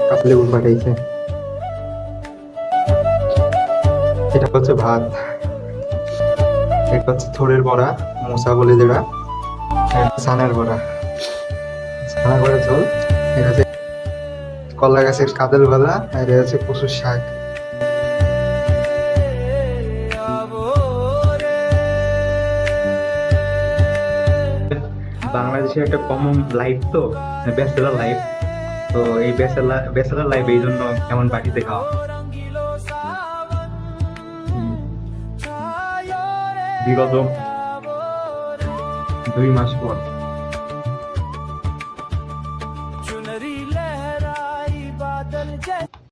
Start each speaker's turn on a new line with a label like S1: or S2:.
S1: কাঁচা লেবু পাঠাইছে। এটা হচ্ছে ভাত, এটা হচ্ছে থোড়ের বড়া, মোসা বলে যেটা, সানের বড়া, সানের বড়া ঝোল। এটা হচ্ছে কলা গাছের কাঁদের ভাজা, আর এটা হচ্ছে কচুর শাক। বাংলাদেশের একটা কমন লাইফ তো, ব্যাচেলার লাইফ। তো এই ব্যাচেলার লাইফ এই জন্য এমন বাটিতে খাওয়া। বিগত 2 মাস পর